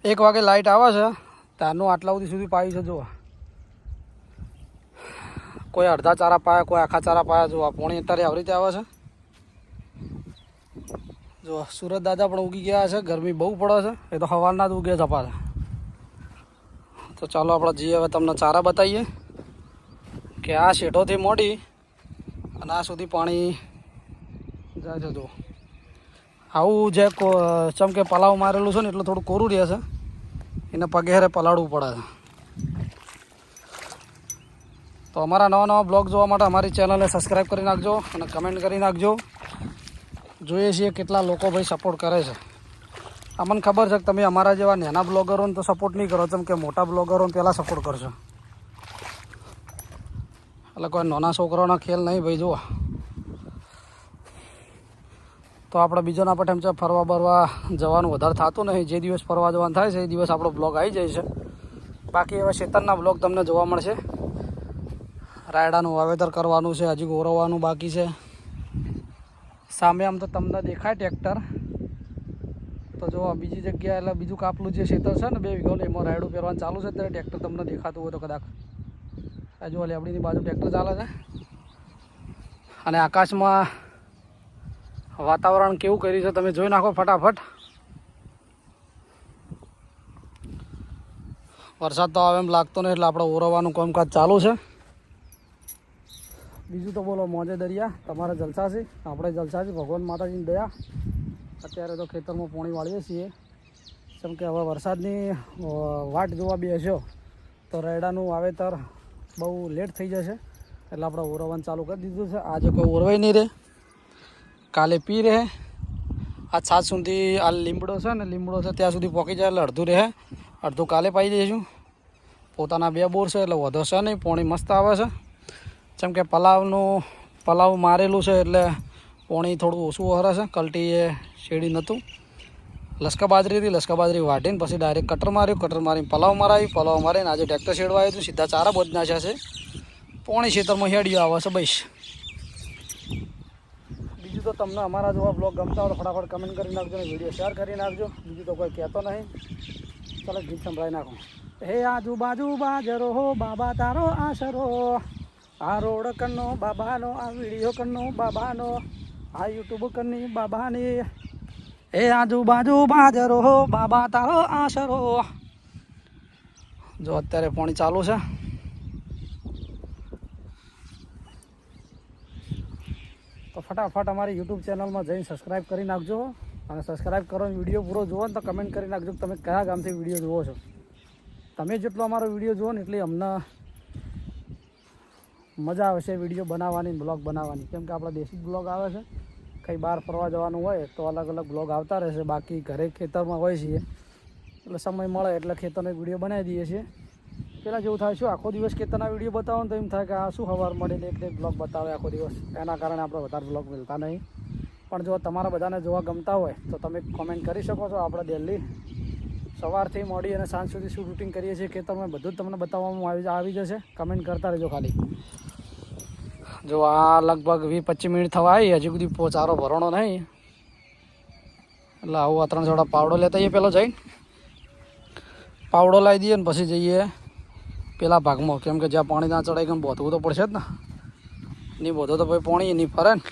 1 વાગે લાઇટ આવે છે ત્યારનું આટલા સુધી પાયું છે. જુઓ કોઈ અડધા ચારા પાયા, કોઈ આખા ચારા પાયા. જુઓ પોણી અત્યારે આવી રીતે આવે છે. જો સુરત દાદા પણ ઉગી ગયા છે. ગરમી બહુ પડે છે. એ તો સવારના જ ઉગે જપા છે. તો ચાલો આપણે જઈએ. હવે તમને ચારા બતાવીએ કે આ શેઠોથી મોડી અને આ સુધી પાણી જાય છે. જુઓ આવું જે ચમ કે પલાવ મારેલું છે ને એટલે થોડું કોરું રહે છે. એને પગે હારે પલાળવું પડે છે. તો અમારા નવા બ્લોગ જોવા માટે અમારી ચેનલને સબસ્ક્રાઈબ કરી નાખજો અને કમેન્ટ કરી નાખજો. જોઈએ છીએ કેટલા લોકો ભાઈ સપોર્ટ કરે છે. અમને ખબર છે કે તમે અમારા જેવા નાના બ્લોગરોને તો સપોર્ટ નહીં કરો, જેમ કે મોટા બ્લોગરોને પહેલાં સપોર્ટ કરશો. એટલે કોઈ નાના છોકરાઓના ખેલ નહીં ભાઈ. જુઓ તો આપણે બીજોના પટેમ છે ફરવા બરવા જવાનું વધારે થતું નહીં. જે દિવસ ફરવા જવાનું થાય છે એ દિવસ આપણો બ્લોગ આવી જાય છે. બાકી એવા ખેતરના બ્લોગ તમને જોવા મળશે. રાયડાનું વાવેતર કરવાનું છે, હજી ગોરવવાનું બાકી છે. સામે આમ તો તમને દેખાય ટ્રેક્ટર. તો જો બીજી જગ્યા એટલે બીજું કાપલું જે ખેતર છે ને 2 વીઘાનું, એમાં રાયડું પહેરવાનું ચાલુ છે. ત્યારે ટ્રેક્ટર તમને દેખાતું હોય તો કદાચ આ જો લેબડીની બાજુ ટ્રેક્ટર ચાલે છે. અને આકાશમાં વાતાવરણ કેવું કર્યું છે તમે જોઈ નાખો ફટાફટ. વરસાદ તો આવે એમ લાગતો નહીં એટલે આપણે ઓરવવાનું કામકાજ ચાલુ છે. બીજું તો બોલો મોજે દરિયા. તમારે જલસા છે, આપણે જલસા છે. ભગવાન માતાજીની દયા. અત્યારે તો ખેતરમાં પાણી વાળીએ છીએ. જેમ કે હવે વરસાદની વાટ જોવા બેસ્યો તો રાયડાનું વાવેતર બહુ લેટ થઈ જશે. એટલે આપણે ઓરવવાનું ચાલુ કરી દીધું છે. આજે કોઈ ઓરવાય નહીં રહે, કાલે પી રહે. આ 7 સુધી આ લીમડો છે ને, લીમડો છે ત્યાં સુધી પહોંચી જાય એટલે અડધું રહે, અડધું કાલે પાઈ દઈશું. પોતાના 2 બોર છે એટલે વધો છે નહીં. પાણી મસ્ત આવે છે. જેમ કે પલાવ મારેલું છે એટલે પાણી થોડું ઓછું હરે છે. કલટી એ શેડી નહોતું. લસકા બાજરી વાઢીને પછી ડાયરેક્ટ કટર માર્યું. કટર મારીને પલાવ મારીને આજે ટ્રેક્ટર શેડવા આવ્યું હતું. સીધા ચારા બોજ નાખ્યા છે. પોણી ખેતરમાં હેડિયો આવે છે બસ. બીજું તો તમને અમારા જેવા બ્લોગ ગમતા હોય તો ફટાફટ કમેન્ટ કરી નાખજો અને વિડીયો શેર કરી નાખજો. બીજું તો કોઈ કહેતો નહીં. ચાલો ગીત સંભળાવી નાખો. હે આજુબાજુ બાજરો હો બાબા તારો આશરો, આ રોડ કરનો બાબાનો, આ વિડીયો કરનો બાબાનો, આ યુટ્યુબ કરની બાબાની. હે આજુબાજુ બાજરો હો બાબા તારો આશરો. જો અત્યારે પાણી ચાલુ છે. તો ફટાફટ અમારી યુટ્યુબ ચેનલમાં જઈને સબસ્ક્રાઈબ કરી નાખજો. અને સબસ્ક્રાઈબ કરો, વિડીયો પૂરો જુઓ ને તો કમેન્ટ કરી નાખજો કે તમે કયા ગામથી વિડીયો જુઓ છો. તમે જેટલો અમારો વિડીયો જુઓ ને એટલી અમને મજા આવશે વિડીયો બનાવવાની, બ્લોગ બનાવવાની. કેમ કે આપણા દેશી બ્લોગ આવે છે. કંઈ બહાર ફરવા જવાનું હોય તો અલગ અલગ બ્લોગ આવતા રહેશે. બાકી ઘરે ખેતરમાં હોય છીએ એટલે સમય મળે એટલે ખેતરનો વિડીયો બનાવી દઈએ છીએ. પહેલાં જેવું થાય શું આખો દિવસ ખેતરના વિડીયો બતાવો ને તો એમ થાય કે આ શું સવાર મળીને એક બ્લોગ બતાવે આખો દિવસ. એના કારણે આપણે વધારે બ્લોગ મળતા નહીં. પણ જો તમારા બધાને જોવા ગમતા હોય તો તમે કોમેન્ટ કરી શકો છો. આપણે દિલ્હી સવારથી મોડી અને સાંજ સુધી શું રૂટિંગ કરીએ છીએ ખેતરમાં બધું જ તમને બતાવવામાં આવી જશે. કમેન્ટ કરતા રહેજો ખાલી. જો આ લગભગ 20-25 મિનિટ થવા આવી, હજી સુધી ચારો ભરણો નહીં. એટલે આવું આ 3 જોડા પાવડો લેતા જઈએ. પેલો જઈને પાવડો લાવી દઈએ ને પછી જઈએ પેલા ભાગમાં. કેમ કે જ્યાં પાણી ના ચડાય કેમ બોધવું તો પડશે જ ને. નહીં બોધો તો ભાઈ પાણી નહીં ફરે ને.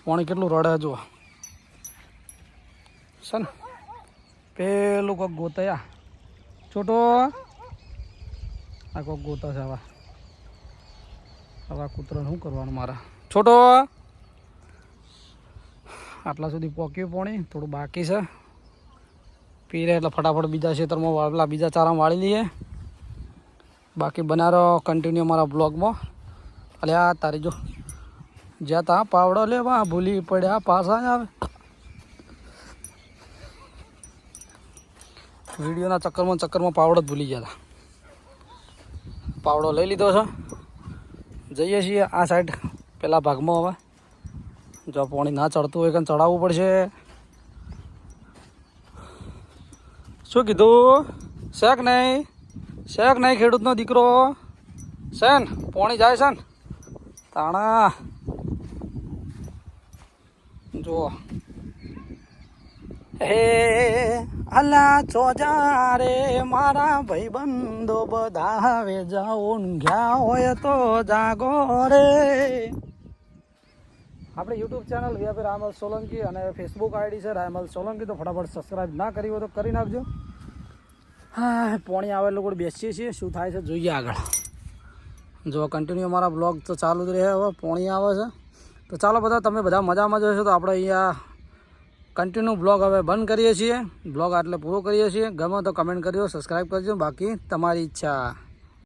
પાણી કેટલું રડે જુઓ છે ને. પેલું કોઈક ગોતયા છોટો આ કોઈક ગોતા છે. હવે કૂતરાને શું કરવાનું મારે. છોટો આટલા સુધી પોક્યું પાણી, થોડું બાકી છે. પી રહે એટલે ફટાફટ બીજા ખેતરમાં વાળલા બીજા ચારામાં વાળી લઈએ. બાકી બનારો કન્ટિન્યુ અમારા બ્લોગમાં. એટલે આ તારી જો જ્યાં ત્યાં પાવડો લેવા ભૂલી પડ્યા પાછા આવે. વિડીયોના ચક્કરમાં પાવડો જ ભૂલી ગયા હતા. પાવડો લઈ લીધો છે. જઈએ છીએ આ સાઈડ પેલા ભાગમાં. હવે જો પાણી ના ચડતું હોય કે ચડાવવું પડશે. શું કીધું? શેક નહીં ખેડૂતનો દીકરો છે ને. પાણી જાય છે ને તાણા જુઓ હે અલા ચોજા રે મારા ભાઈબંધો બધા હવે જાઓ ઊંઘ્યા હોય તો જાગો રે. આપણે યુટ્યુબ ચેનલ વ્યાપી રામલ સોલંકી અને ફેસબુક આઈડી છે રામલ સોલંકી, તો ફટાફટ સબસ્ક્રાઈબ ના કરી હોય તો કરી નાખજો. હા પોણી આવે એટલે કોઈ બેસીએ છીએ, શું થાય છે જોઈએ આગળ. જો કન્ટિન્યુ અમારા બ્લોગ તો ચાલુ જ રહે. હવે પોણી આવે છે તો ચાલો બધા તમે બધા મજામાં જશો. તો આપણે અહીંયા કન્ટિન્યુ બ્લોગ હવે બંધ કરીએ છીએ. બ્લોગ આટલે પૂરો કરીએ છીએ. ગમે તો કમેન્ટ કરજો, સબસ્ક્રાઈબ કરજો, બાકી તમારી ઈચ્છા.